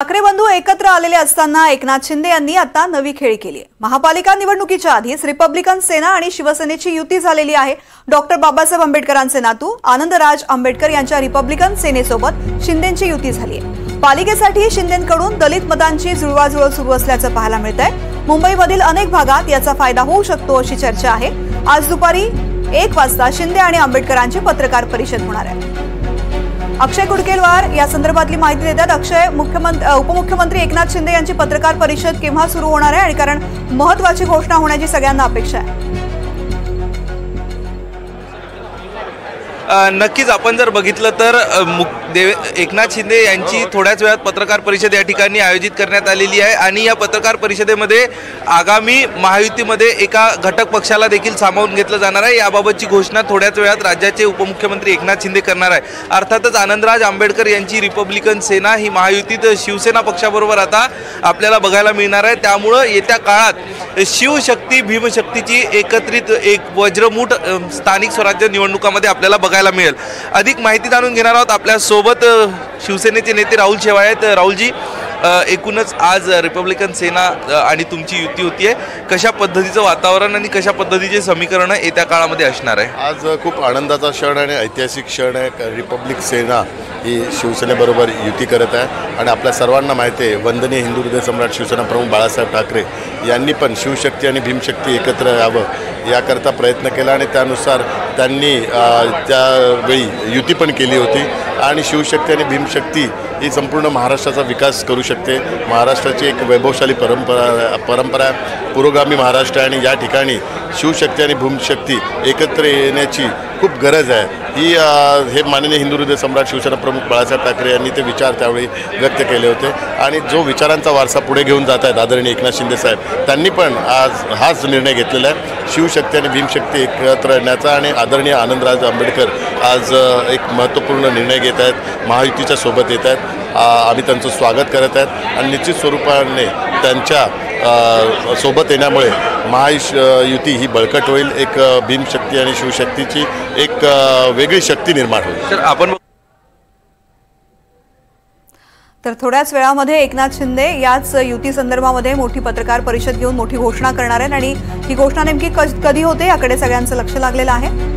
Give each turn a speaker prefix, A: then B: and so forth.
A: ठाकरे बंधू एकत्र आलेले असताना एकनाथ शिंदे यांनी आता नवी खेळी केली आहे। महापालिका निवडणुकीच्या आधीच रिपब्लिकन सेना आणि शिवसेनेची युती झालेली आहे। डॉक्टर बाबासाहेब आंबेडकरांचे नातू आनंदराज आंबेडकर यांच्या रिपब्लिकन सेनेसोबत शिंदेंची युती झाली आहे। पालिकेसाठी शिंदेंकडून दलित मतांची जुळवाजुळव सुरू असल्याचं पाहायला मिळतंय। मुंबईमधील अनेक भागात याचा फायदा होऊ शकतो अशी चर्चा आहे। आज दुपारी 1 वाजता शिंदे आणि आंबेडकरांची पत्रकार परिषद होणार आहे। अक्षय कुडकेलवार या संदर्भातली माहिती देतात। अक्षय, उपमुख्यमंत्री एकनाथ शिंदे यांची पत्रकार परिषद केव्हा सुरू होणार आहे आणि कारण महत्त्वाची घोषणा होण्याची सगळ्यांना अपेक्षा आहे।
B: नक्कीच आपण जर बघितलं तर एकनाथ शिंदे यांची थोड्याच वेळात पत्रकार परिषद या ठिकाणी आयोजित करण्यात आलेली आहे आणि या पत्रकार परिषदेमध्ये आगामी महायुतीमध्ये एका घटक पक्षाला देखील सामावून घेतलं जाणार आहे। याबाबतची घोषणा थोड्याच वेळात राज्याचे उपमुख्यमंत्री एकनाथ शिंदे करणार आहे। अर्थातच आनंदराज आंबेडकर यांची रिपब्लिकन सेना ही महायुतीत शिवसेना पक्षाबरोबर आता आपल्याला बघायला मिळणार आहे। त्यामुळे येत्या काळात शिवशक्ती भीमशक्तीची एकत्रित एक वज्रमूठ स्थानिक स्वराज्य निवडणुकामध्ये आपल्याला बघायला मिळेल। अधिक माहिती जाणून घेणार आहोत। आपल्या सोबत शिवसेनेचे नेते राहुल शेवाळे आहेत। राहुलजी, एकूणच आज रिपब्लिकन सेना आणि तुमची युती होतीये, कशा पद्धतीचं वातावरण आणि कशा पद्धतीचे समीकरण येत्या काळामध्ये असणार आहे?
C: आज खूप आनंदाचा क्षण आणि ऐतिहासिक क्षण आहे। रिपब्लिक सेना ही शिवसेनेबरोबर युती करत आहे आणि आपल्या सर्वांना माहिती आहे वंदनीय हिंदू हृदय सम्राट शिवसेना प्रमुख बाळासाहेब ठाकरे यांनी पण शिवशक्ती आणि भीमशक्ती एकत्र यावं याकरता प्रयत्न केला आणि त्यानुसार त्यांनी त्यावेळी युती पण केली होती आणि शिवशक्ती आणि भीमशक्ती ही संपूर्ण महाराष्ट्राचा विकास करू शकते। महाराष्ट्राची एक वैभवशाली परंपरा पुरोगामी महाराष्ट्र आहे आणि या ठिकाणी शिवशक्ती आणि भीमशक्ती एकत्र येण्याची खूप गरज आहे। हे माननीय हिंदू हृदय सम्राट शिवसेना प्रमुख बाळासाहेब ठाकरे यांनी ते विचार त्यावेळी व्यक्त केले होते आणि जो विचारांचा वारसा पुढे घेऊन जात आहेत आदरणीय एकनाथ शिंदे साहेब, त्यांनी पण आज हाच निर्णय घेतलेला आहे शिवशक्ती आणि भीमशक्ती एकत्र येण्याचा आणि आदरणीय आनंदराज आंबेडकर आज एक महत्त्वपूर्ण निर्णय घेत आहेत, महायुतीच्या सोबत येत आहेत। आम्ही त्यांचं स्वागत करत आहेत आणि निश्चित स्वरूपाने त्यांच्या सोबत येण्यामुळे महायुती ही बळकट होईल। एक भीमशक्ती आणि शिवशक्तीची एक वेगळी शक्ती निर्माण होईल।
A: तर थोड्याच वेळामध्ये एकनाथ शिंदे याच युती संदर्भामध्ये मोठी पत्रकार परिषद घेऊन मोठी घोषणा करणार आहेत आणि ही घोषणा नेमकी कधी होते याकडे सगळ्यांचं लक्ष लागलेलं आहे।